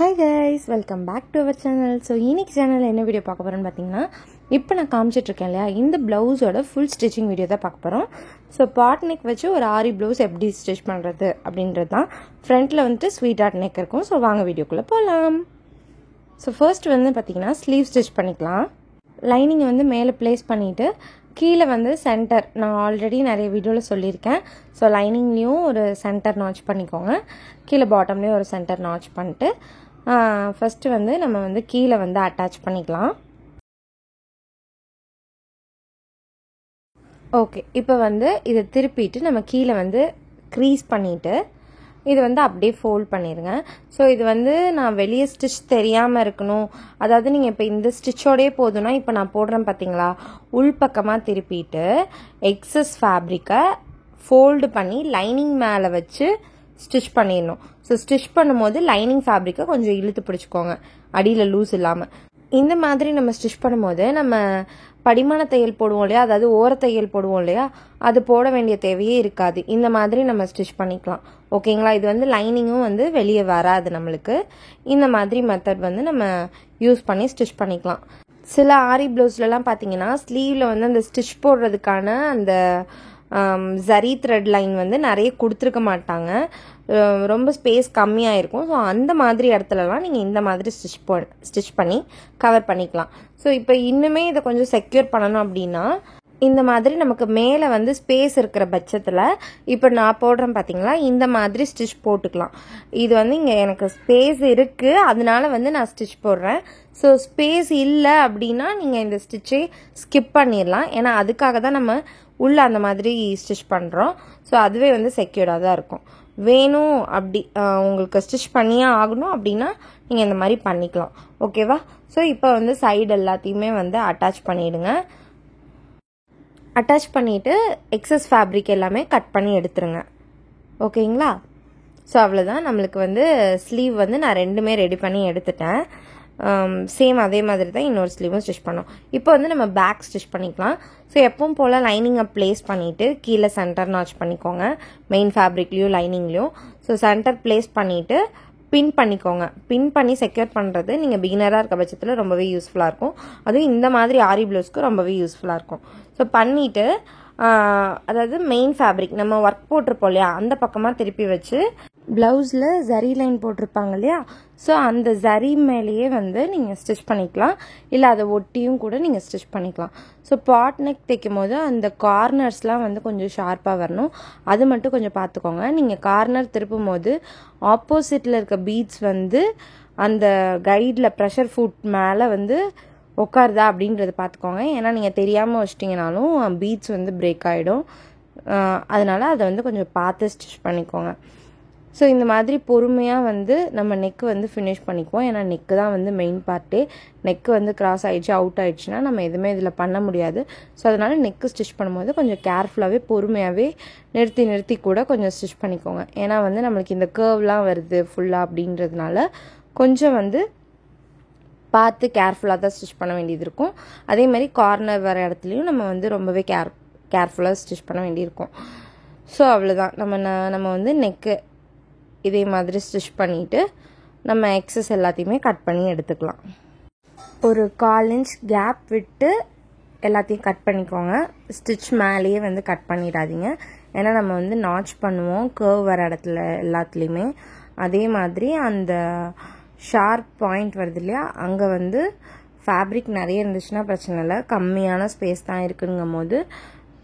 Hi guys, welcome back to our channel. So இன்னைக்கு சேனல்ல என்ன வீடியோ பார்க்க போறோம்னு பாத்தீங்கன்னா, இப்போ நான் காமிச்சிட்டு இருக்கேன் இல்லையா, இந்த ப்ளவுஸோட ஃபுல் ஸ்டிச்சிங் வீடியோ தான் பார்க்க போறோம். ஸோ பாட் நெக் வச்சு ஒரு ஆரி ப்ளவுஸ் எப்படி ஸ்டிச் பண்றது அப்படின்றது தான். ஃப்ரண்ட்ல வந்துட்டு ஸ்வீட் ஆர்ட் நெக் இருக்கும். ஸோ வாங்க வீடியோக்குள்ள போகலாம். ஸோ ஃபர்ஸ்ட் வந்து பார்த்தீங்கன்னா ஸ்லீவ் ஸ்டிச் பண்ணிக்கலாம். லைனிங் வந்து மேலே பிளேஸ் பண்ணிட்டு கீழே வந்து சென்டர், நான் ஆல்ரெடி நிறைய வீடியோவில் சொல்லியிருக்கேன். ஸோ லைனிங்லேயும் ஒரு சென்டர் நாச் பண்ணிக்கோங்க, கீழே பாட்டம்லேயும் ஒரு சென்டர் நாச் பண்ணிட்டு ஃபஸ்ட்டு வந்து நம்ம வந்து கீழே வந்து அட்டாச் பண்ணிக்கலாம். ஓகே, இப்போ வந்து இதை திருப்பிட்டு நம்ம கீழே வந்து க்ரீஸ் பண்ணிவிட்டு இது வந்து அப்படியே ஃபோல்ட் பண்ணிடுங்க. ஸோ இது வந்து நான் வெளியே ஸ்டிச் தெரியாமல் இருக்கணும், அதாவது நீங்கள் இப்போ இந்த ஸ்டிச்சோடயே போதும்னா, இப்போ நான் போடுறேன் பார்த்தீங்களா, உள்பக்கமாக திருப்பிட்டு எக்ஸஸ் ஃபேப்ரிக்கை ஃபோல்டு பண்ணி லைனிங் மேலே வச்சு ஸ்டிச் பண்ணிடணும். ஸோ ஸ்டிச் பண்ணும்போது லைனிங் ஃபேப்ரிக்கை கொஞ்சம் இழுத்து பிடிச்சிக்கோங்க, அடியில் லூஸ் இல்லாமல். இந்த மாதிரி நம்ம ஸ்டிச் பண்ணும்போது நம்ம படிமான தையல் போடுவோம் இல்லையா, அதாவது ஓரத்தையல் போடுவோம் இல்லையா, அது போட வேண்டிய தேவையே இருக்காது. இந்த மாதிரி நம்ம ஸ்டிச் பண்ணிக்கலாம். ஓகேங்களா, இது வந்து லைனிங்கும் வந்து வெளியே வராது நம்மளுக்கு. இந்த மாதிரி மெத்தட் வந்து நம்ம யூஸ் பண்ணி ஸ்டிச் பண்ணிக்கலாம். சில ஆரி ப்ளவுஸ்லலாம் பார்த்தீங்கன்னா ஸ்லீவில் வந்து அந்த ஸ்டிச் போடுறதுக்கான அந்த ஜரி த்ரெட் லைன் வந்து நிறைய கொடுத்துருக்க மாட்டாங்க, ரொம்ப ஸ்பேஸ் கம்மியாக இருக்கும். ஸோ அந்த மாதிரி இடத்துலலாம் நீங்கள் இந்த மாதிரி ஸ்டிச் பண்ணி கவர் பண்ணிக்கலாம். ஸோ இப்போ இன்னுமே இதை கொஞ்சம் செக்யூர் பண்ணணும் அப்படின்னா இந்த மாதிரி நமக்கு மேலே வந்து ஸ்பேஸ் இருக்கிற பட்சத்தில், இப்போ நான் போடுறேன் பார்த்தீங்களா, இந்த மாதிரி ஸ்டிச் போட்டுக்கலாம். இது வந்து இங்கே எனக்கு ஸ்பேஸ் இருக்குது, அதனால வந்து நான் ஸ்டிச் போடுறேன். ஸோ ஸ்பேஸ் இல்லை அப்படின்னா நீங்கள் இந்த ஸ்டிச்சை ஸ்கிப் பண்ணிடலாம், ஏன்னா அதுக்காக தான் நம்ம உள்ளே அந்த மாதிரி ஸ்டிச் பண்ணுறோம். ஸோ அதுவே வந்து செக்யூர்டாக தான் இருக்கும். வேணும் அப்படி உங்களுக்கு ஸ்டிச் பண்ணியே ஆகணும் அப்படின்னா நீங்கள் இந்த மாதிரி பண்ணிக்கலாம். ஓகேவா? ஸோ இப்போ வந்து சைடு எல்லாத்தையுமே வந்து அட்டாச் பண்ணிவிடுங்க. அட்டாச் பண்ணிவிட்டு எக்ஸஸ் ஃபேப்ரிக் எல்லாமே கட் பண்ணி எடுத்துருங்க. ஓகேங்களா? ஸோ அவ்வளோதான். நம்மளுக்கு வந்து ஸ்லீவ் வந்து நான் ரெண்டுமே ரெடி பண்ணி எடுத்துட்டேன். சேம் அதே மாதிரி தான் இன்னொரு ஸ்லீவும் ஸ்டிச் பண்ணோம். இப்போ வந்து நம்ம பேக் ஸ்டிச் பண்ணிக்கலாம். ஸோ எப்பவும் போல் லைனிங்கை ப்ளேஸ் பண்ணிவிட்டு கீழே சென்டர் நாச் பண்ணிக்கோங்க, மெயின் ஃபேப்ரிக்லேயும் லைனிங்லேயும். ஸோ சென்டர் ப்ளேஸ் பண்ணிவிட்டு பின் பண்ணிக்கோங்க. பின் பண்ணி செக்யூர் பண்ணுறது நீங்கள் பிகினராக இருக்க பட்சத்தில் ரொம்பவே யூஸ்ஃபுல்லாக இருக்கும். அதுவும் இந்த மாதிரி ஆரி ப்ளவுஸ்க்கு ரொம்பவே யூஸ்ஃபுல்லாக இருக்கும். ஸோ பண்ணிவிட்டு அதாவது மெயின் ஃபேப்ரிக் நம்ம ஒர்க் போட்டிருப்போம் இல்லையா, அந்த பக்கமாக திருப்பி வச்சு ப்ளவுஸில் ஜரி லைன் போட்டிருப்பாங்க இல்லையா, ஸோ அந்த ஜரி மேலேயே வந்து நீங்கள் ஸ்டிச் பண்ணிக்கலாம், இல்லை அதை ஒட்டியும் கூட நீங்கள் ஸ்டிச் பண்ணிக்கலாம். ஸோ பாட் நெக் தைக்கும் போது அந்த கார்னர்ஸ்லாம் வந்து கொஞ்சம் ஷார்ப்பாக வரணும், அது மட்டும் கொஞ்சம் பார்த்துக்கோங்க. நீங்கள் கார்னர் திருப்பும் போது ஆப்போசிட்டில் இருக்க பீட்ஸ் வந்து அந்த கைடில் ப்ரெஷர் ஃபுட் மேலே வந்து உட்காருதா அப்படின்றத பார்த்துக்கோங்க. ஏன்னா நீங்கள் தெரியாமல் வச்சிட்டிங்கனாலும் பீட்ஸ் வந்து பிரேக் ஆகிடும், அதனால் அதை வந்து கொஞ்சம் பார்த்து ஸ்டிச் பண்ணிக்கோங்க. ஸோ இந்த மாதிரி பொறுமையாக வந்து நம்ம நெக்கு வந்து ஃபினிஷ் பண்ணிக்குவோம். ஏன்னா நெக்கு தான் வந்து மெயின் பார்ட்டே. நெக்கு வந்து கிராஸ் ஆகிடுச்சு, அவுட் ஆகிடுச்சுன்னா நம்ம எதுவுமே இதில் பண்ண முடியாது. ஸோ அதனால் நெக்கு ஸ்டிச் பண்ணும்போது கொஞ்சம் கேர்ஃபுல்லாகவே பொறுமையாகவே நிறுத்தி கூட கொஞ்சம் ஸ்டிச் பண்ணிக்கோங்க. ஏன்னா வந்து நம்மளுக்கு இந்த கர்வ்லாம் வருது ஃபுல்லாக அப்படின்றதுனால கொஞ்சம் வந்து பார்த்து கேர்ஃபுல்லாக தான் ஸ்டிச் பண்ண வேண்டியது இருக்கும். அதே மாதிரி கார்னர் வர இடத்துலையும் நம்ம வந்து ரொம்பவே கேர்ஃபுல்லாக ஸ்டிச் பண்ண வேண்டியிருக்கும். ஸோ அவ்வளோதான். நம்ம வந்து நெக்கு இதே மாதிரி ஸ்டிச் பண்ணிவிட்டு நம்ம எக்ஸஸ் எல்லாத்தையுமே கட் பண்ணி எடுத்துக்கலாம். ஒரு 1/4 இன்ச் கேப் விட்டு எல்லாத்தையும் கட் பண்ணிக்கோங்க. ஸ்டிச் மேலேயே வந்து கட் பண்ணிடாதீங்க, ஏன்னா நம்ம வந்து நாச் பண்ணுவோம் கர்வ் வர இடத்துல எல்லாத்துலேயுமே. அதே மாதிரி அந்த ஷார்ப் பாயிண்ட் வருது இல்லையா, அங்கே வந்து ஃபேப்ரிக் நிறைய இருந்துச்சுன்னா பிரச்சனை இல்லை, கம்மியான ஸ்பேஸ் தான் இருக்குங்கும் போது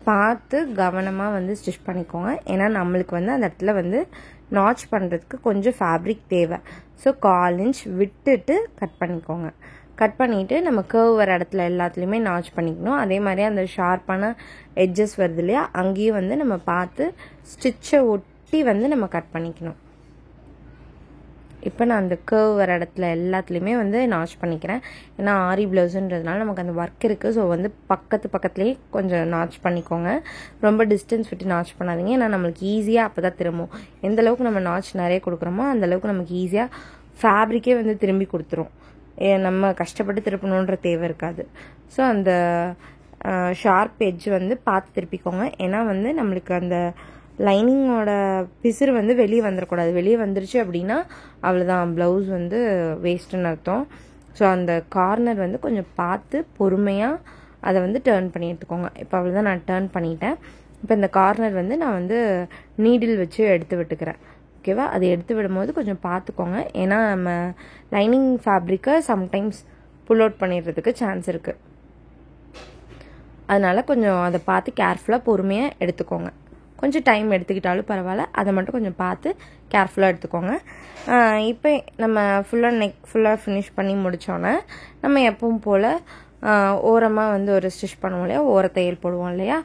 பார்த்து கவனமாக வந்து ஸ்டிச் பண்ணிக்கோங்க. ஏன்னா நம்மளுக்கு வந்து அந்த இடத்துல வந்து நாச் பண்ணுறதுக்கு கொஞ்சம் ஃபேப்ரிக் தேவை. ஸோ 1/4 இன்ச் விட்டுட்டு கட் பண்ணிக்கோங்க. கட் பண்ணிவிட்டு நம்ம கர்வ் வர இடத்துல எல்லாத்துலேயுமே நாச் பண்ணிக்கணும். அதே மாதிரி அந்த ஷார்ப்பான எட்ஜஸ் வருது இல்லையா, அங்கேயும் வந்து நம்ம பார்த்து ஸ்டிச்சை ஒட்டி வந்து நம்ம கட் பண்ணிக்கணும். இப்போ நான் அந்த கர்வ் வர இடத்துல எல்லாத்துலேயுமே வந்து நாச் பண்ணிக்கிறேன். ஏன்னா ஆரி ப்ளவுஸுன்றதுனால நமக்கு அந்த ஒர்க் இருக்குது. ஸோ வந்து பக்கத்துலேயே கொஞ்சம் நாச் பண்ணிக்கோங்க, ரொம்ப டிஸ்டன்ஸ் விட்டு நாச் பண்ணாதீங்க. ஏன்னா நம்மளுக்கு ஈஸியாக அப்போ தான் திரும்பும். எந்தளவுக்கு நம்ம நாச் நிறைய கொடுக்குறோமோ அந்தளவுக்கு நமக்கு ஈஸியாக ஃபேப்ரிக்கே வந்து திரும்பி கொடுத்துரும், நம்ம கஷ்டப்பட்டு திருப்பணுன்ற தேவை இருக்காது. ஸோ அந்த ஷார்ப் எட்ஜ் வந்து பார்த்து திருப்பிக்கோங்க. ஏன்னா வந்து நம்மளுக்கு அந்த லைனிங்கோட பிசுறு வந்து வெளியே வந்துடக்கூடாது. வெளியே வந்துருச்சு அப்படின்னா அவ்வளோதான், ப்ளவுஸ் வந்து வேஸ்ட்டுன்னு அர்த்தம். ஸோ அந்த கார்னர் வந்து கொஞ்சம் பார்த்து பொறுமையாக அதை வந்து டேர்ன் பண்ணி எடுத்துக்கோங்க. இப்போ அவ்வளோதான், நான் டேர்ன் பண்ணிட்டேன். இப்போ இந்த கார்னர் வந்து நான் வந்து நீடில் வச்சு எடுத்து விட்டுக்கிறேன். ஓகேவா? அது எடுத்து விடும்போது கொஞ்சம் பார்த்துக்கோங்க. ஏன்னா நம்ம லைனிங் ஃபேப்ரிக்கை சம்டைம்ஸ் புல் அவுட் பண்ணிடுறதுக்கு சான்ஸ் இருக்குது. அதனால் கொஞ்சம் அதை பார்த்து கேர்ஃபுல்லாக பொறுமையாக எடுத்துக்கோங்க. கொஞ்சம் டைம் எடுத்துக்கிட்டாலும் பரவாயில்ல, அதை மட்டும் கொஞ்சம் பார்த்து கேர்ஃபுல்லாக எடுத்துக்கோங்க. இப்போ நம்ம நெக் ஃபுல்லாக ஃபினிஷ் பண்ணி முடித்தோன்னே நம்ம எப்பவும் போல் ஓரமாக வந்து ஒரு ஸ்டிச் பண்ணுவோம் இல்லையா, ஓர தையல் போடுவோம் இல்லையா,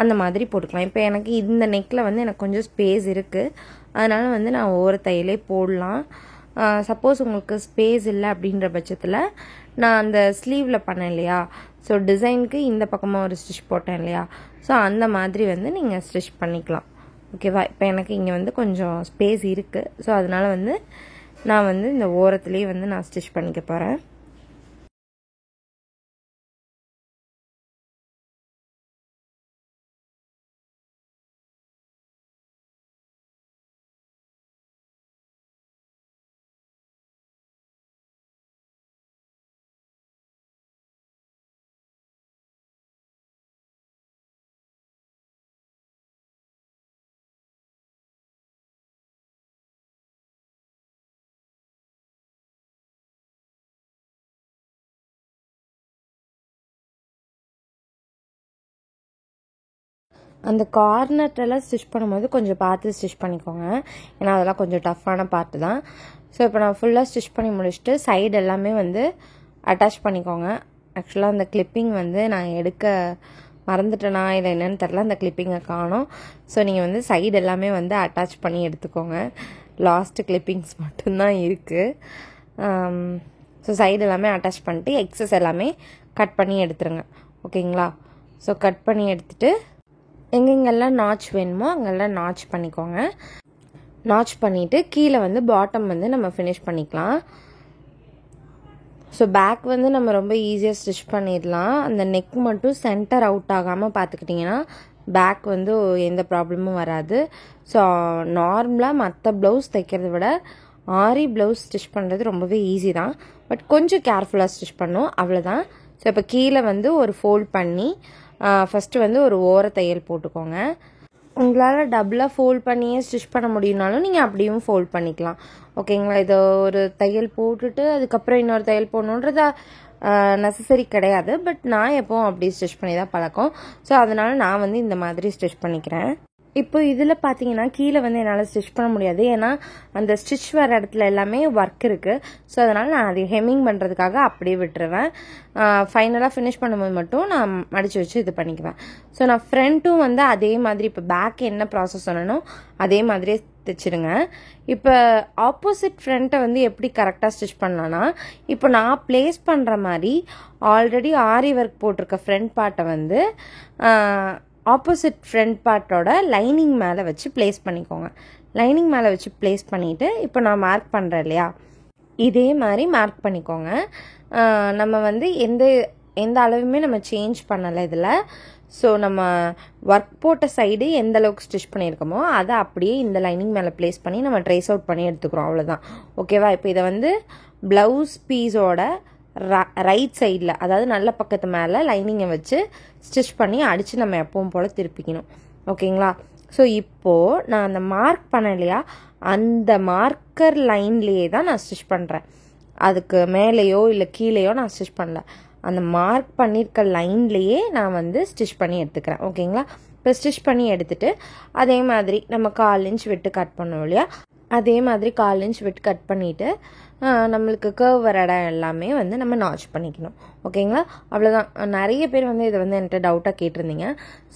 அந்த மாதிரி போட்டுக்கலாம். இப்போ எனக்கு இந்த நெக்கில் வந்து எனக்கு கொஞ்சம் ஸ்பேஸ் இருக்குது, அதனால் வந்து நான் ஓர தையலே போடலாம். சப்போஸ் உங்களுக்கு ஸ்பேஸ் இல்லை அப்படின்ற பட்சத்தில் நான் அந்த ஸ்லீவில் பண்ணேன் இல்லையா, ஸோ டிசைனுக்கு இந்த பக்கமாக ஒரு ஸ்டிச் போட்டேன் இல்லையா, ஸோ அந்த மாதிரி வந்து நீங்கள் ஸ்டிச் பண்ணிக்கலாம். ஓகேவா? இப்போ எனக்கு இங்கே வந்து கொஞ்சம் ஸ்பேஸ் இருக்குது, ஸோ அதனால் வந்து நான் வந்து இந்த ஓரத்துலேயே வந்து நான் ஸ்டிச் பண்ணிக்க போகிறேன். அந்த கார்னர்ட்டெல்லாம் ஸ்டிச் பண்ணும்போது கொஞ்சம் பார்த்து ஸ்டிச் பண்ணிக்கோங்க, ஏன்னா அதெல்லாம் கொஞ்சம் டஃப்பான பார்ட்டு தான். ஸோ இப்போ நான் ஃபுல்லாக ஸ்டிச் பண்ணி முடிச்சுட்டு சைடு எல்லாமே வந்து அட்டாச் பண்ணிக்கோங்க. ஆக்சுவலாக அந்த கிளிப்பிங் வந்து நான் எடுக்க மறந்துட்டேனா இல்லை என்னென்னு தெரில, அந்த கிளிப்பிங்கை காணோம். ஸோ நீங்கள் வந்து சைடு எல்லாமே வந்து அட்டாச் பண்ணி எடுத்துக்கோங்க. லாஸ்ட்டு கிளிப்பிங்ஸ் மட்டும்தான் இருக்குது. ஸோ சைடு எல்லாமே அட்டாச் பண்ணிட்டு எக்ஸஸ் எல்லாமே கட் பண்ணி எடுத்துருங்க. ஓகேங்களா? ஸோ கட் பண்ணி எடுத்துகிட்டு எங்கெங்கெல்லாம் நாச் வேணுமோ அங்கெல்லாம் நாச் பண்ணிக்கோங்க. நாச் பண்ணிவிட்டு கீழே வந்து பாட்டம் வந்து நம்ம ஃபினிஷ் பண்ணிக்கலாம். ஸோ பேக் வந்து நம்ம ரொம்ப ஈஸியாக ஸ்டிச் பண்ணிடலாம். அந்த நெக் மட்டும் சென்டர் அவுட் ஆகாமல் பார்த்துக்கிட்டிங்கன்னா பேக் வந்து எந்த ப்ராப்ளமும் வராது. ஸோ நார்மலாக மற்ற ப்ளவுஸ் தைக்கிறத விட ஆரி ப்ளவுஸ் ஸ்டிச் பண்ணுறது ரொம்பவே ஈஸி தான், பட் கொஞ்சம் கேர்ஃபுல்லாக ஸ்டிச் பண்ணும், அவ்வளோதான். ஸோ இப்போ கீழே வந்து ஒரு ஃபோல்ட் பண்ணி ஃபஸ்ட்டு வந்து ஒரு ஓர தையல் போட்டுக்கோங்க. உங்களால் டபுளாக ஃபோல்ட் பண்ணியே ஸ்டிச் பண்ண முடியும்னாலும் நீங்கள் அப்படியும் ஃபோல்ட் பண்ணிக்கலாம். ஓகேங்களா? இதை ஒரு தையல் போட்டுட்டு அதுக்கப்புறம் இன்னொரு தையல் போடணுன்றத நெசசரி கிடையாது, பட் நான் எப்போவும் அப்படி ஸ்டிச் பண்ணி தான் பழக்கம். ஸோ அதனால் நான் வந்து இந்த மாதிரி ஸ்டிச் பண்ணிக்கிறேன். இப்போ இதில் பார்த்தீங்கன்னா கீழே வந்து என்னால் ஸ்டிச் பண்ண முடியாது, ஏன்னா அந்த ஸ்டிச் வர இடத்துல எல்லாமே ஒர்க் இருக்குது. ஸோ அதனால் நான் அதை ஹெம்மிங் பண்ணுறதுக்காக அப்படியே விட்டுருவேன். ஃபைனலாக ஃபினிஷ் பண்ணும்போது மட்டும் நான் மடித்து வச்சு இது பண்ணிக்குவேன். ஸோ நான் ஃப்ரண்ட்டும் வந்து அதே மாதிரி இப்போ பேக் என்ன ப்ராசஸ் சொன்னனோ அதே மாதிரியே தைச்சிடுங்க. இப்போ ஆப்போசிட் ஃப்ரண்ட்டை வந்து எப்படி கரெக்டாக ஸ்டிச் பண்ணலான்னா, இப்போ நான் ப்ளேஸ் பண்ணுற மாதிரி ஆல்ரெடி ஆரி ஒர்க் போட்டிருக்க ஃப்ரண்ட் பார்ட்டை வந்து ஆப்போசிட் ஃப்ரண்ட் பார்ட்டோட லைனிங் மேலே வச்சு ப்ளேஸ் பண்ணிக்கோங்க. லைனிங் மேலே வச்சு ப்ளேஸ் பண்ணிவிட்டு இப்போ நான் மார்க் பண்ணுறேன் இல்லையா, இதே மாதிரி மார்க் பண்ணிக்கோங்க. நம்ம வந்து எந்த அளவுமே நம்ம சேஞ்ச் பண்ணலை இதில். ஸோ நம்ம ஒர்க் போட்ட சைடு எந்த அளவுக்கு ஸ்டிச் பண்ணியிருக்கோமோ அதை அப்படியே இந்த லைனிங் மேலே ப்ளேஸ் பண்ணி நம்ம ட்ரேஸ் அவுட் பண்ணி எடுத்துக்கிறோம், அவ்வளோதான். ஓகேவா? இப்போ இதை வந்து ப்ளவுஸ் பீஸோட ரைட் சைடில், அதாவது நல்ல பக்கத்து மேலே லைனிங்கை வச்சு ஸ்டிச் பண்ணி அடித்து நம்ம எப்பவும் போல் திருப்பிக்கணும். ஓகேங்களா? ஸோ இப்போது நான் அந்த மார்க் பண்ணேன் இல்லையா, அந்த மார்க்கர் லைன்லேயே தான் நான் ஸ்டிச் பண்ணுறேன். அதுக்கு மேலேயோ இல்லை கீழேயோ நான் ஸ்டிச் பண்ணல, அந்த மார்க் பண்ணியிருக்க லைன்லேயே நான் வந்து ஸ்டிச் பண்ணி எடுத்துக்கிறேன். ஓகேங்களா? இப்போ ஸ்டிச் பண்ணி எடுத்துகிட்டு அதே மாதிரி நம்ம 1/4 இன்ச் விட்டு கட் பண்ணோம் இல்லையா, அதே மாதிரி 1/4 இன்ச் விட்டு கட் பண்ணிவிட்டு நம்மளுக்கு கர்வ் வர இடம் எல்லாமே வந்து நம்ம நாச் பண்ணிக்கணும். ஓகேங்களா? அவ்வளோதான். நிறைய பேர் வந்து இதை வந்து என்கிட்ட டவுட்டாக கேட்டிருந்தீங்க.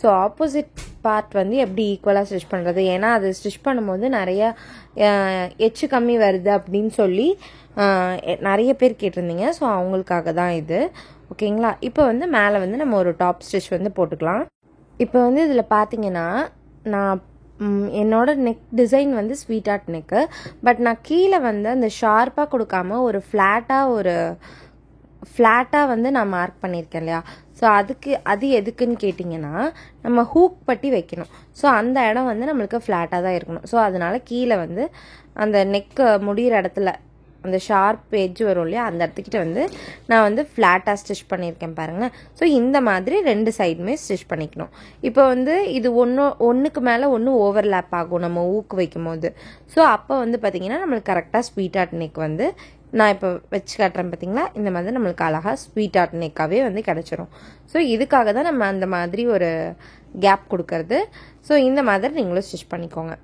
ஸோ ஆப்போசிட் பார்ட் வந்து எப்படி ஈக்குவலாக ஸ்டிச் பண்ணுறது, ஏன்னா அது ஸ்டிச் பண்ணும்போது நிறைய எச்சு கம்மி வருது அப்படின்னு சொல்லி நிறைய பேர் கேட்டிருந்தீங்க. ஸோ அவங்களுக்காக தான் இது. ஓகேங்களா? இப்போ வந்து மேலே வந்து நம்ம ஒரு டாப் ஸ்டிச் வந்து போட்டுக்கலாம். இப்போ வந்து இதில் பார்த்தீங்கன்னா நான் என்னோட நெக் டிசைன் வந்து ஸ்வீட் ஆர்ட் நெக்கு, பட் நான் கீழே வந்து அந்த ஷார்ப்பாக கொடுக்காம ஒரு ஃப்ளாட்டாக ஃப்ளாட்டாக வந்து நான் மார்க் பண்ணியிருக்கேன் இல்லையா, ஸோ அது எதுக்குன்னு கேட்டிங்கன்னா நம்ம ஹூக் பட்டி வைக்கணும். ஸோ அந்த இடம் வந்து நம்மளுக்கு ஃப்ளாட்டாக தான் இருக்கணும். ஸோ அதனால கீழே வந்து அந்த நெக்கு முடிகிற இடத்துல அந்த ஷார்ப் எட்ஜ் வரும் இல்லையா, அந்த இடத்துக்கிட்ட வந்து நான் வந்து ஃப்ளாட்டாக ஸ்டிச் பண்ணியிருக்கேன் பாருங்கள். ஸோ இந்த மாதிரி 2 சைடுமே ஸ்டிச் பண்ணிக்கணும். இப்போ வந்து இது ஒன்றுக்கு மேலே ஒன்று ஓவர்லேப் ஆகும் நம்ம ஊக்கு வைக்கும் போது. ஸோ அப்போ வந்து பார்த்திங்கன்னா நம்மளுக்கு கரெக்டாக ஸ்வீட் ஆர்ட் நெக் வந்து நான் இப்போ வச்சு காட்டுறேன் பார்த்தீங்களா, இந்த மாதிரி நம்மளுக்கு அழகாக ஸ்வீட் ஆர்ட் நெக்காகவே வந்து கிடச்சிரும். ஸோ இதுக்காக தான் நம்ம அந்த மாதிரி ஒரு கேப் கொடுக்கறது. ஸோ இந்த மாதிரி நீங்களும் ஸ்டிச் பண்ணிக்கோங்க.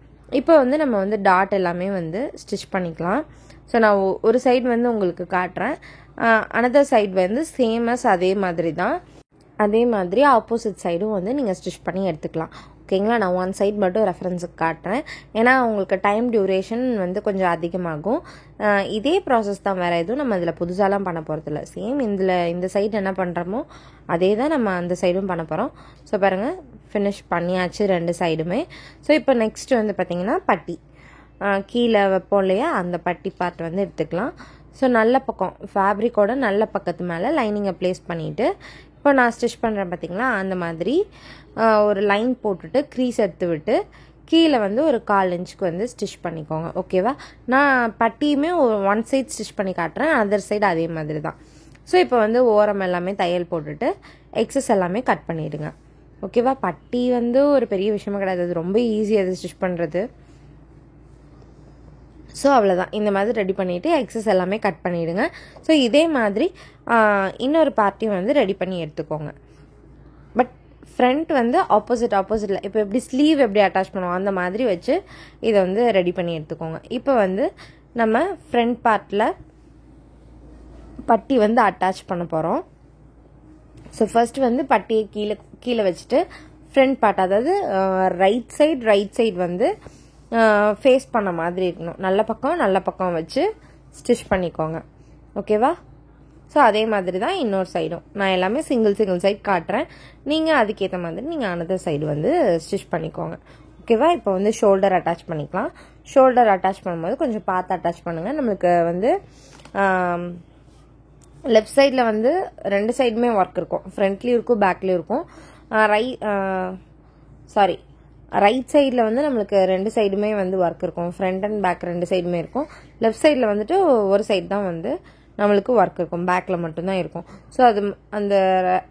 இப்போ வந்து நம்ம வந்து டாட் எல்லாமே வந்து ஸ்டிச் பண்ணிக்கலாம். ஸோ நான் ஒரு சைடு வந்து உங்களுக்கு காட்டுறேன், அனதர் சைடு வந்து சேமஸ் அதே மாதிரி தான், அதே மாதிரி ஆப்போசிட் சைடும் வந்து நீங்கள் ஸ்டிச் பண்ணி எடுத்துக்கலாம். ஓகேங்களா, நான் ஒன் சைட் மட்டும் ரெஃபரன்ஸுக்கு காட்டுறேன், ஏன்னா உங்களுக்கு டைம் டியூரேஷன் வந்து கொஞ்சம் அதிகமாகும். இதே ப்ராசஸ் தான், வேறு எதுவும் நம்ம இதில் புதுசாலாம் பண்ண போகிறதில்ல. சேம் இந்த சைடு என்ன பண்ணுறோமோ அதே தான் நம்ம அந்த சைடும் பண்ண போகிறோம். ஸோ பாருங்கள், ஃபினிஷ் பண்ணியாச்சு 2 சைடுமே. ஸோ இப்போ நெக்ஸ்ட் வந்து பார்த்திங்கன்னா பட்டி கீழே வைப்போம் இல்லையா, அந்த பட்டி பார்ட் வந்து எடுத்துக்கலாம். ஸோ நல்ல பக்கம் ஃபேப்ரிக்கோட நல்ல பக்கத்து மேலே லைனிங்கை ப்ளேஸ் பண்ணிவிட்டு இப்போ நான் ஸ்டிச் பண்ணுறேன் பார்த்திங்களா, அந்த மாதிரி ஒரு லைன் போட்டுட்டு க்ரீஸ் எடுத்து விட்டு கீழே வந்து ஒரு 1/4 இன்ச்சுக்கு வந்து ஸ்டிச் பண்ணிக்கோங்க. ஓகேவா, நான் பட்டியுமே ஒன் சைட் ஸ்டிச் பண்ணி காட்டுறேன், அதர் சைடு அதே மாதிரி தான். ஸோ இப்போ வந்து ஓரம் எல்லாமே தையல் போட்டுட்டு எக்ஸஸ் எல்லாமே கட் பண்ணிவிடுங்க. ஓகேவா, பட்டி வந்து ஒரு பெரிய விஷயமா கிடையாது, அது ரொம்ப ஈஸி அது ஸ்டிச் பண்ணுறது. ஸோ அவ்வளோதான், இந்த மாதிரி ரெடி பண்ணிவிட்டு எக்ஸஸ் எல்லாமே கட் பண்ணிவிடுங்க. ஸோ இதே மாதிரி இன்னொரு பார்ட்டியும் வந்து ரெடி பண்ணி எடுத்துக்கோங்க. பட் ஃப்ரண்ட் வந்து ஆப்போசிட்டில் இப்போ எப்படி ஸ்லீவ் எப்படி அட்டாச் பண்ணுவோம் அந்த மாதிரி வச்சு இதை வந்து ரெடி பண்ணி எடுத்துக்கோங்க. இப்போ வந்து நம்ம ஃப்ரண்ட் பார்ட்டில் பட்டி வந்து அட்டாச் பண்ண போகிறோம். ஸோ ஃபர்ஸ்ட் வந்து பட்டியை கீழே வச்சுட்டு ஃப்ரண்ட் பார்ட், அதாவது ரைட் சைடு வந்து ஃபேஸ் பண்ண மாதிரி இருக்கணும், நல்ல பக்கம் வச்சு ஸ்டிச் பண்ணிக்கோங்க. ஓகேவா, ஸோ அதே மாதிரி தான் இன்னொரு சைடும் நான் எல்லாமே சிங்கிள் சைடு காட்டுறேன், நீங்கள் அதுக்கேற்ற மாதிரி நீங்கள் அனதர் சைடு வந்து ஸ்டிச் பண்ணிக்கோங்க. ஓகேவா, இப்போ வந்து ஷோல்டர் அட்டாச் பண்ணிக்கலாம். ஷோல்டர் அட்டாச் பண்ணும்போது கொஞ்சம் பார்த்து அட்டாச் பண்ணுங்கள். நம்மளுக்கு வந்து லெஃப்ட் சைடில் வந்து 2 சைடுமே ஒர்க் இருக்கும், ஃப்ரண்ட்லேயும் இருக்கும் பேக்லேயும் இருக்கும். ரைட் சைடில் வந்து நம்மளுக்கு 2 சைடுமே வந்து ஒர்க் இருக்கும், ஃப்ரண்ட் அண்ட் பேக் 2 சைடுமே இருக்கும். லெஃப்ட் சைடில் வந்துட்டு ஒரு சைடு தான் வந்து நம்மளுக்கு ஒர்க் இருக்கும், பேக்கில் மட்டும்தான் இருக்கும். ஸோ அது அந்த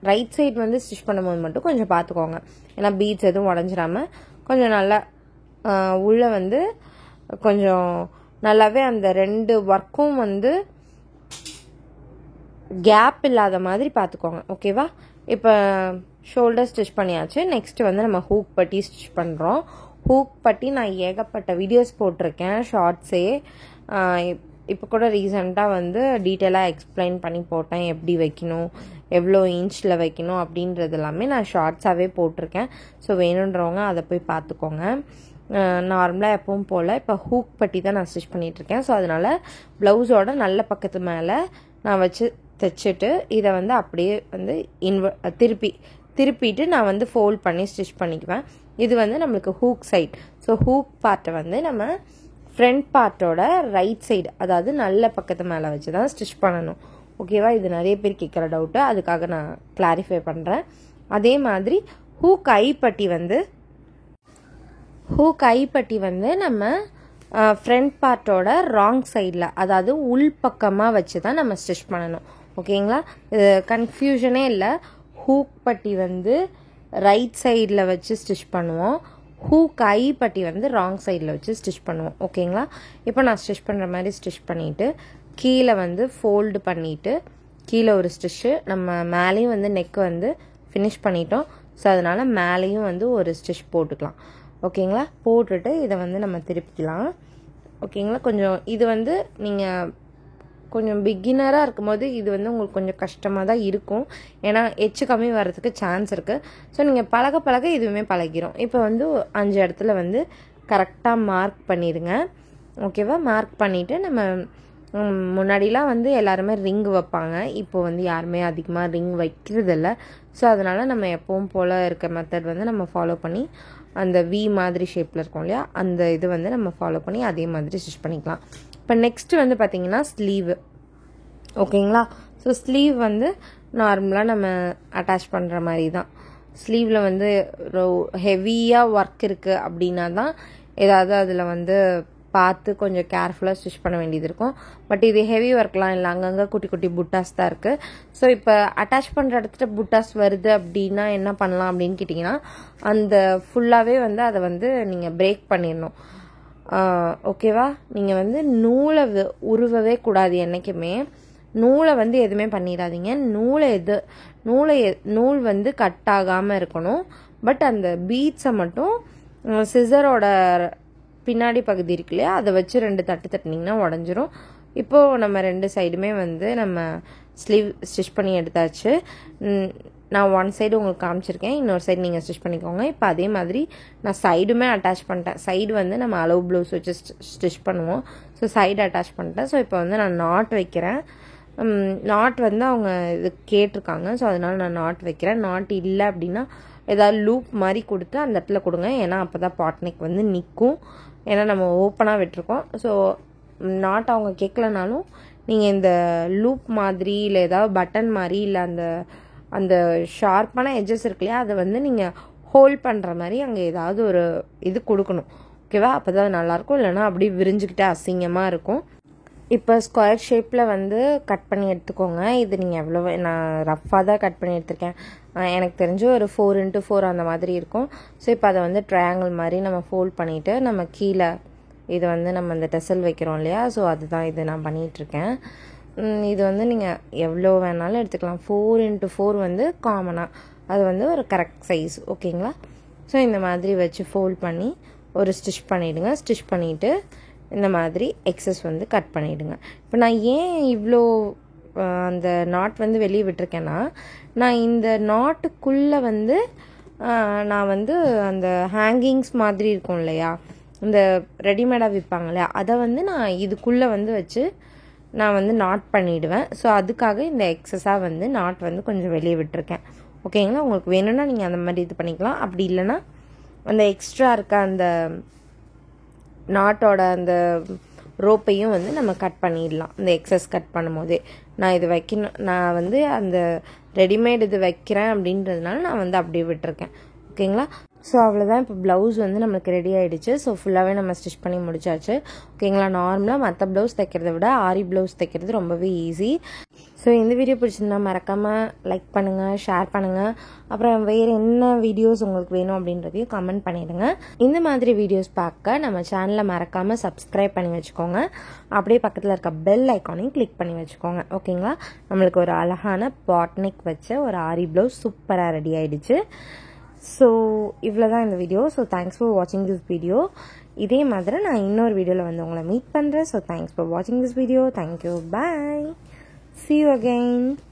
ரைட் சைடு வந்து ஸ்டிச் பண்ணும்போது மட்டும் கொஞ்சம் பார்த்துக்கோங்க, ஏன்னா பீட்ஸ் எதுவும் உடஞ்சிடாம கொஞ்சம் நல்லா உள்ளே வந்து கொஞ்சம் நல்லாவே அந்த 2 ஒர்க்கும் வந்து கேப் இல்லாத மாதிரி பார்த்துக்கோங்க. ஓகேவா, இப்போ ஷோல்டர் ஸ்டிச் பண்ணியாச்சு. நெக்ஸ்ட் வந்து நம்ம ஹூக் பட்டி ஸ்டிச் பண்ணுறோம். ஹூக் பட்டி நான் ஏகப்பட்ட வீடியோஸ் போட்டிருக்கேன், ஷார்ட்ஸே. இப்போ கூட ரீசெண்டாக வந்து டீட்டெயிலாக எக்ஸ்பிளைன் பண்ணி போட்டேன், எப்படி வைக்கணும், எவ்வளோ இன்ச்சில் வைக்கணும் அப்படின்றது எல்லாமே நான் ஷார்ட்ஸாகவே போட்டிருக்கேன். ஸோ வேணுன்றவங்க அதை போய் பார்த்துக்கோங்க. நார்மலாக எப்பவும் போல் இப்போ ஹூக் பட்டி தான் நான் ஸ்டிச் பண்ணிகிட்ருக்கேன். ஸோ அதனால் ப்ளவுஸோட நல்ல பக்கத்து மேலே நான் வச்சு தைச்சிட்டு இதை வந்து அப்படியே வந்து திருப்பிட்டு நான் வந்து ஃபோல்ட் பண்ணி ஸ்டிச் பண்ணிக்குவேன். இது வந்து நம்மளுக்கு ஹூக் சைட். ஸோ ஹூக் பார்ட்டை வந்து நம்ம ஃப்ரண்ட் பார்ட்டோட ரைட் சைடு, அதாவது நல்ல பக்கத்து மேலே வச்சு தான் ஸ்டிச் பண்ணணும். ஓகேவா, இது நிறைய பேர் கேட்குற டவுட்டு, அதுக்காக நான் கிளாரிஃபை பண்ணுறேன். அதே மாதிரி ஹூக் ஐப்பட்டி வந்து நம்ம ஃப்ரண்ட் பார்ட்டோட ராங் சைடில், அதாவது உள் பக்கமாக வச்சு தான் நம்ம ஸ்டிச் பண்ணணும். ஓகேங்களா, இது கன்ஃபியூஷனே இல்லை. ஹூக் பட்டி வந்து ரைட் சைடில் வச்சு ஸ்டிச் பண்ணுவோம், ஹூக் ஐப்பட்டி வந்து ராங் சைடில் வச்சு ஸ்டிச் பண்ணுவோம். ஓகேங்களா, இப்போ நான் ஸ்டிச் பண்ணுற மாதிரி ஸ்டிச் பண்ணிவிட்டு கீழே வந்து ஃபோல்டு பண்ணிவிட்டு கீழே ஒரு ஸ்டிச்சு, நம்ம மேலேயும் வந்து நெக் வந்து ஃபினிஷ் பண்ணிட்டோம். ஸோ அதனால் மேலேயும் வந்து ஒரு ஸ்டிச் போட்டுக்கலாம். ஓகேங்களா, போட்டுட்டு இதை வந்து நம்ம திருப்பிக்கலாம். ஓகேங்களா, கொஞ்சம் இது வந்து நீங்கள் கொஞ்சம் பிகினராக இருக்கும்போது இது வந்து உங்களுக்கு கொஞ்சம் கஷ்டமாக தான் இருக்கும், ஏன்னா எச்சு கம்மி வர்றதுக்கு சான்ஸ் இருக்குது. ஸோ நீங்கள் பழக இதுவுமே பழகிரும். இப்போ வந்து 5 இடத்துல வந்து கரெக்டாக மார்க் பண்ணிடுங்க. ஓகேவா, மார்க் பண்ணிவிட்டு நம்ம முன்னாடிலாம் வந்து எல்லாருமே ரிங் வைப்பாங்க, இப்போ வந்து யாருமே அதிகமாக ரிங் வைக்கிறதில்ல. ஸோ அதனால் நம்ம எப்பவும் போல் இருக்க மெத்தட் வந்து நம்ம ஃபாலோ பண்ணி அந்த வி மாதிரி ஷேப்பில் இருக்கும் இல்லையா, அந்த இது வந்து நம்ம ஃபாலோ பண்ணி அதே மாதிரி ஸ்டிச் பண்ணிக்கலாம். இப்போ நெக்ஸ்ட் வந்து பார்த்திங்கன்னா ஸ்லீவு. ஓகேங்களா, ஸோ ஸ்லீவ் வந்து நார்மலாக நம்ம அட்டாச் பண்ணுற மாதிரி தான். ஸ்லீவில் வந்து ஹெவியாக ஒர்க் இருக்குது அப்படின்னா தான் ஏதாவது அதில் வந்து பார்த்து கொஞ்சம் கேர்ஃபுல்லாக ஸ்டிச் பண்ண வேண்டியது இருக்கும். பட் இது ஹெவி ஒர்க்லாம் இல்லை, அங்கங்கே குட்டி குட்டி புட்டாஸ் தான் இருக்குது. ஸோ இப்போ அட்டாச் பண்ணுற இடத்துல புட்டாஸ் வருது அப்படின்னா என்ன பண்ணலாம் அப்படின்னு கேட்டிங்கன்னா, அந்த ஃபுல்லாகவே வந்து அதை வந்து நீங்கள் பிரேக் பண்ணிடணும். ஓகேவா? நீங்கள் வந்து நூலை உருவவே கூடாது என்றைக்குமே. நூலை வந்து எதுவுமே பண்ணிடாதீங்க. நூல் வந்து கட் ஆகாமல் இருக்கணும். பட் அந்த பீட்ஸை மட்டும் சிசரோட பின்னாடி பகுதி இருக்கு இல்லையா, அதை வச்சு 2 தட்டு தட்டினீங்கன்னா உடஞ்சிரும். இப்போது நம்ம 2 சைடுமே வந்து நம்ம ஸ்லீவ் ஸ்டிச் பண்ணி எடுத்தாச்சு. நான் ஒன் சைடு உங்களுக்கு காமிச்சிருக்கேன், இன்னொரு சைடு நீங்கள் ஸ்டிச் பண்ணிக்கோங்க. இப்போ அதே மாதிரி நான் சைடுமே அட்டாச் பண்ணிட்டேன். சைடு வந்து நம்ம அளவு ப்ளவுஸ் வச்சு ஸ்டிச் பண்ணுவோம். ஸோ சைடு அட்டாச் பண்ணிட்டேன். ஸோ இப்போ வந்து நான் நாட் வைக்கிறேன். நாட் வந்து அவங்க இது கேட்டிருக்காங்க, ஸோ அதனால் நான் நாட் வைக்கிறேன். நாட் இல்லை அப்படின்னா ஏதாவது லூப் மாதிரி கொடுத்து அந்த இடத்துல கொடுங்க. ஏன்னா அப்போ தான் பாட் நெக் வந்து நிற்கும். ஏன்னா நம்ம ஓப்பனாக விட்டுருக்கோம். ஸோ நாட் அவங்க கேட்கலனாலும் நீங்கள் இந்த லூப் மாதிரி இல்லை ஏதாவது பட்டன் மாதிரி இல்லை அந்த ஷார்ப்பான எட்ஜஸ் இருக்கு இல்லையா, அதை வந்து நீங்கள் ஹோல்ட் பண்ணுற மாதிரி அங்கே ஏதாவது ஒரு இது கொடுக்கணும். ஓகேவா? அப்போ தான் நல்லாயிருக்கும். இல்லைனா அப்படியே விரிஞ்சுக்கிட்டே அசிங்கமாக இருக்கும். இப்போ ஸ்கொயர் ஷேப்பில் வந்து கட் பண்ணி எடுத்துக்கோங்க. இது நீங்கள் எவ்வளோ, நான் ரஃப்பாக தான் கட் பண்ணி எடுத்திருக்கேன். எனக்கு தெரிஞ்சு ஒரு 4x4 அந்த மாதிரி இருக்கும். ஸோ இப்போ அதை வந்து ட்ரையாங்கிள் மாதிரி நம்ம ஃபோல்ட் பண்ணிவிட்டு நம்ம கீழே இது வந்து நம்ம இந்த டெசல் வைக்கிறோம் இல்லையா, ஸோ அதுதான் இது நான் பண்ணிகிட்ருக்கேன். இது வந்து நீங்கள் எவ்வளோ வேணாலும் எடுத்துக்கலாம். 4x4 வந்து காமனாக அது வந்து ஒரு கரெக்ட் சைஸ். ஓகேங்களா? ஸோ இந்த மாதிரி வச்சு ஃபோல்ட் பண்ணி ஒரு ஸ்டிச் பண்ணிவிடுங்க. ஸ்டிச் பண்ணிவிட்டு இந்த மாதிரி எக்ஸஸ் வந்து கட் பண்ணிவிடுங்க. இப்போ நான் ஏன் இவ்வளோ அந்த நாட் வந்து வெளியே விட்டுருக்கேன்னா, நான் இந்த நாட்டுக்குள்ளே வந்து நான் வந்து அந்த ஹேங்கிங்ஸ் மாதிரி இருக்கும் இல்லையா, இந்த ரெடிமேடாக விற்பாங்க இல்லையா, அதை வந்து நான் இதுக்குள்ளே வந்து வச்சு நான் வந்து நாட் பண்ணிவிடுவேன். ஸோ அதுக்காக இந்த எக்ஸஸாக வந்து நாட் வந்து கொஞ்சம் வெளியே விட்டுருக்கேன். ஓகேங்களா? உங்களுக்கு வேணும்னா நீங்கள் அந்த மாதிரி இது பண்ணிக்கலாம். அப்படி இல்லைன்னா அந்த எக்ஸ்ட்ரா இருக்க அந்த நாட்டோட அந்த ரோப்பையும் வந்து நம்ம கட் பண்ணிடலாம். இந்த எக்ஸஸ் கட் பண்ணும்போதே நான் இது வைக்கணும், நான் வந்து அந்த ரெடிமேட் இது வைக்கிறேன் அப்படின்றதுனால நான் வந்து அப்படியே விட்டுருக்கேன். ஓகேங்களா? ஸோ அவ்வளோதான். இப்போ ப்ளவுஸ் வந்து நம்மளுக்கு ரெடி ஆகிடுச்சு. ஸோ ஃபுல்லாகவே நம்ம ஸ்டிச் பண்ணி முடிச்சாச்சு. ஓகேங்களா? நார்மலாக மற்ற ப்ளவுஸ் தைக்கிறத விட ஆரி ப்ளவுஸ் தைக்கிறது ரொம்பவே ஈஸி. ஸோ இந்த வீடியோ பிடிச்சிருந்தா மறக்காமல் லைக் பண்ணுங்கள், ஷேர் பண்ணுங்கள். அப்புறம் வேறு என்ன வீடியோஸ் உங்களுக்கு வேணும் அப்படின்றதையும் கமெண்ட் பண்ணிவிடுங்க. இந்த மாதிரி வீடியோஸ் பார்க்க நம்ம சேனலை மறக்காமல் சப்ஸ்கிரைப் பண்ணி வச்சுக்கோங்க. அப்படியே பக்கத்தில் இருக்க பெல் ஐக்கானையும் கிளிக் பண்ணி வச்சுக்கோங்க. ஓகேங்களா? நம்மளுக்கு ஒரு அழகான பாட் நெக் வச்ச ஒரு ஆரி ப்ளவுஸ் சூப்பராக ரெடி ஆகிடுச்சு. ஸோ இவ்வளோ தான் இந்த வீடியோ. ஸோ தேங்க்ஸ் ஃபார் வாட்சிங் திஸ் வீடியோ. இதே மாதிரி நான் இன்னொரு வீடியோவில் வந்து உங்களை மீட் பண்ணுறேன். ஸோ தேங்க்ஸ் ஃபார் வாட்சிங் this video. Thank you. Bye. See you again.